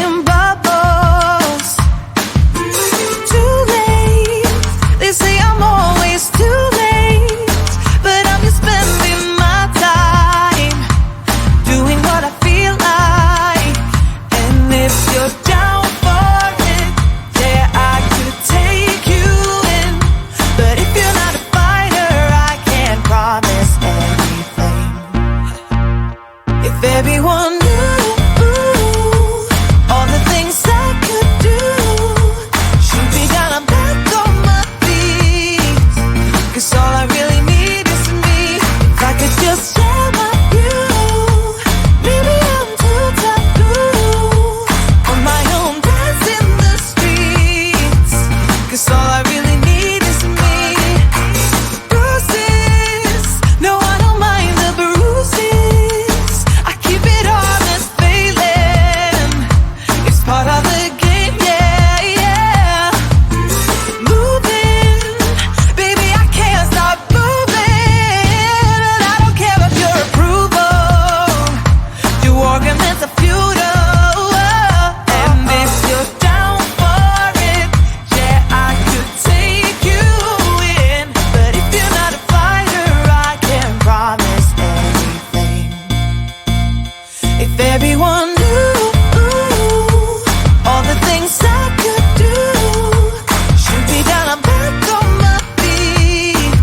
seeing bubbles. Too late, they say I'm always too late, but I'm just spending my time doing what I feel like. And if you're down for it, yeah, I could take you in. But if you're not a fighter, I can't promise anything. If everyone knew all the things I could do, shoot me down, I'm back on my feet. 'Cause all I really need is me. If I could just share my view, maybe I'm too taboo on my own, dance in the streets. 'Cause all I really need is me. Bruises, no, I don't mind the bruises. I keep it honest, failing. It's part of the game, yeah, yeah. Moving, baby, I can't stop moving. And I don't care about your approval. Your arguments are futile. And if you're down for it, yeah, I could take you in. But if you're not a fighter, I can't promise anything. If everyone knew all the things I could do, shoot me down, I'm back on my feet.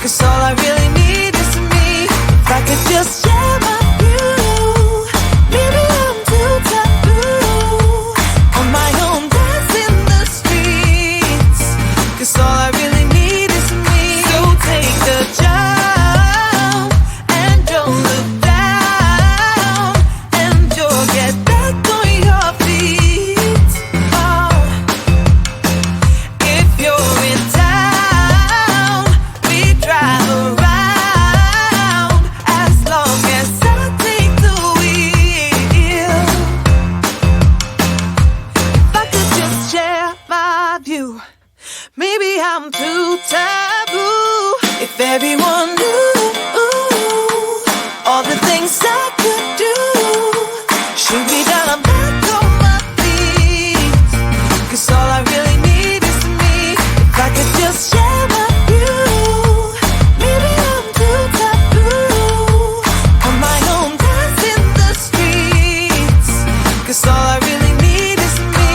'Cause all I really need is me. If I could just share my view, maybe I'm too taboo on my own, dance in the streets. 'Cause all I really need is me. So take the jump and don't look down, and you'll get back on your feet. Oh, if you're in town, we drive around as long as I take the wheel. If I could just share my view, maybe I'm too taboo. If everyone knew all the things I could do, shoot me down, I'm back on my feet. 'Cause all I really need is me. If I could just share my view, maybe I'm too taboo on my own, dance in the streets. 'Cause all I really need is me.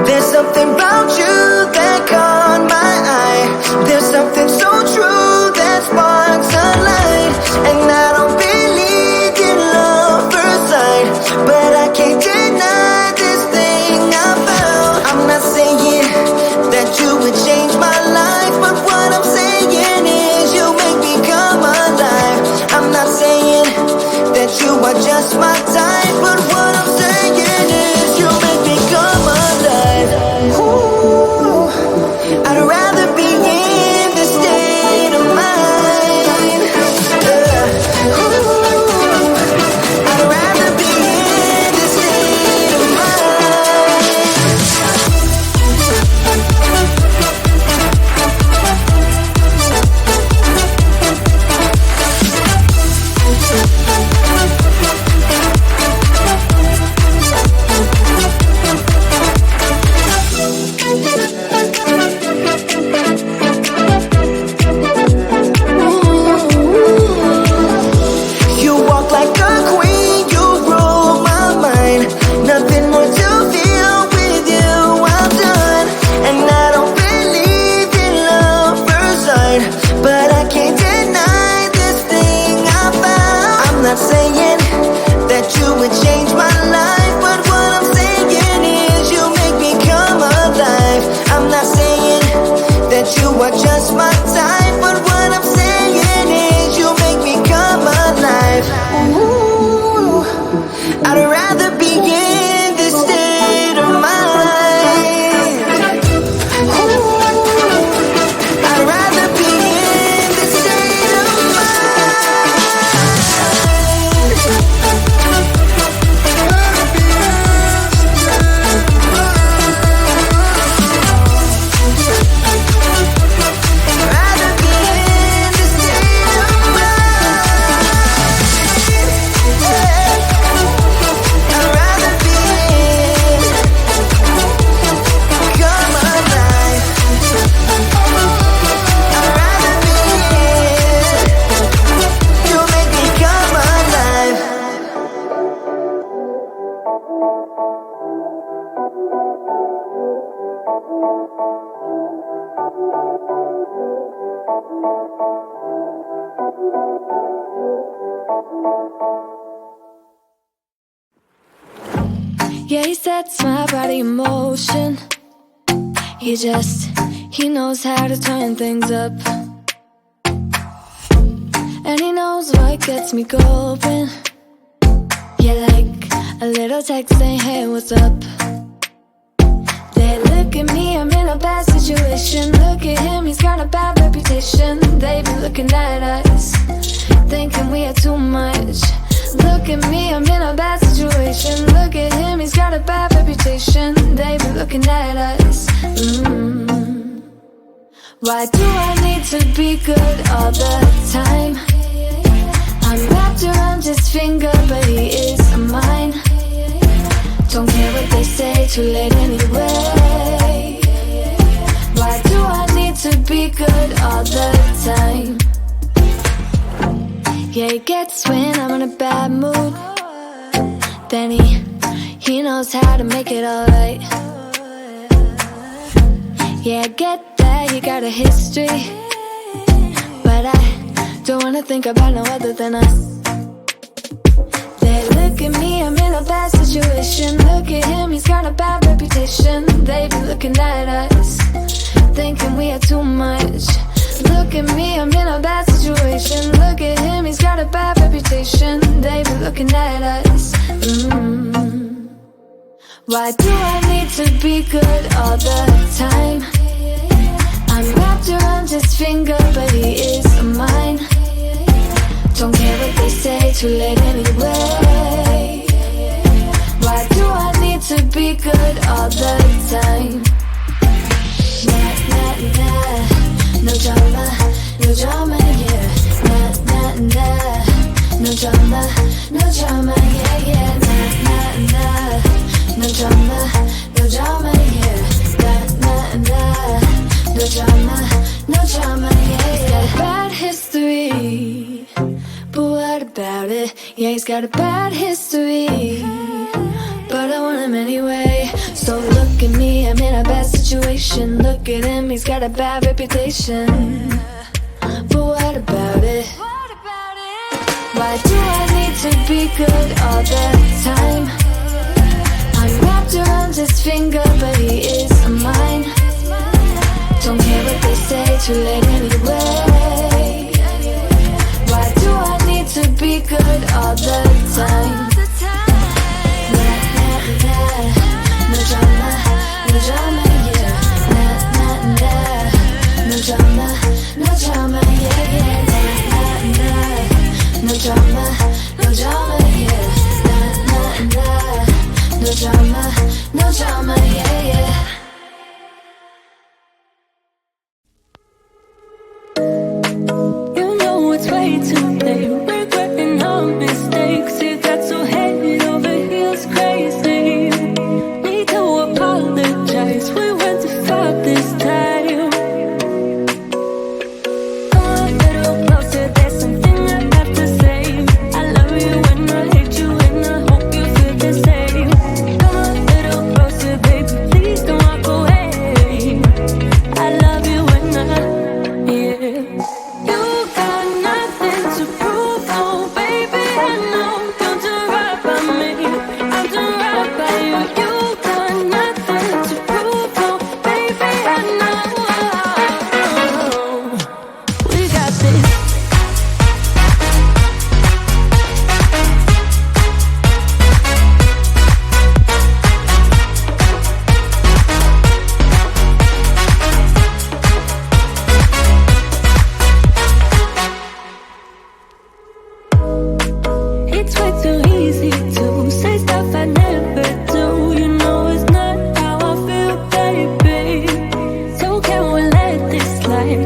There's something about you that caught my eye. There's something so true that sparks a light. And I don't believe in love first sight, but I can't deny this thing I found. I'm not saying that you would change my life, but what I'm saying is you make me come alive. I'm not saying that you are just my type, but what I'm saying is you make me come alive. Ooh, I'd rather be in this state of mind. Ooh, I'd rather be in this state of mind. You walk like a queen, you rule my mind. Nothing more to feel with you, I'm done. And I don't believe in love first sight, but I can't deny this thing I found. I'm not saying that you would change my life, but what I'm saying is you make me come alive. I'm not saying that you are just my type, but what I'm saying is you make me come alive. Ooh, I'd rather be in this state of mind. Ooh, I'd rather be in this state of mind. sets my body in motion. He knows how to turn things up. And he knows what gets me going. Yeah, like a little text saying, hey, what's up? They look at me, I'm in a bad situation. Look at him, he's got a bad reputation. They be looking at us, thinking we are too much. Look at me, I'm in a bad situation. Look at him, he's got a bad reputation. They be looking at us. Why do I need to be good all the time? I'm wrapped around his finger, but he is mine. Don't care what they say, too late anyway. Why do I need to be good all the time? Yeah, he gets when I'm in a bad mood. Then he knows how to make it alright. Yeah, I get that he got a history, but I don't wanna think about no other than us. They look at me, I'm in a bad situation. Look at him, he's got a bad reputation. They be looking at us, thinking we are too much. Look at me, I'm in a bad situation. Look at him, he's got a bad reputation. They be looking at us. Why do I need to be good all the time? I'm wrapped around his finger, but he is mine. Don't care what they say, too late anyway. Why do I need to be good all the time? Nah, nah, nah. No drama, no drama, yeah. Nah, nah, nah. No drama, no drama, yeah, yeah. Nah, nah, nah. No drama, no drama, yeah. Nah, nah, nah. No drama, no drama, yeah, yeah. He's got a bad history, but what about it? Yeah, he's got a bad history, but I want him anyway. So look at me, I'm in a bad situation. Look at him, he's got a bad reputation, but what about it? Why do I need to be good all the time? I'm wrapped around his finger, but he is mine. Don't care what they say, too late anyway. Why do I need to be good all the time? Nah, nah, nah. No drama, no drama, yeah. Nah, nah, nah. No drama, no drama, yeah, yeah. Nah, nah, nah. No drama, no drama, yeah. Nah, nah, nah. No drama, no drama, yeah, yeah. You know it's way too late, regretting our mistakes. You got so head over heels crazy. Need to apologize, we went too far this time. Come a little closer, there's something I have to say. I love you and I hate you and I hope you feel the same. Come a little closer, baby, please don't walk away. I love you and yeah. You got nothing to prove, oh baby, I know. You're doing right by me, I'm doing right by you. You got nothing to prove, oh baby, I know. We got this. It's way too easy to say stuff I never do. You know it's not how I feel, baby. So can we let this slide?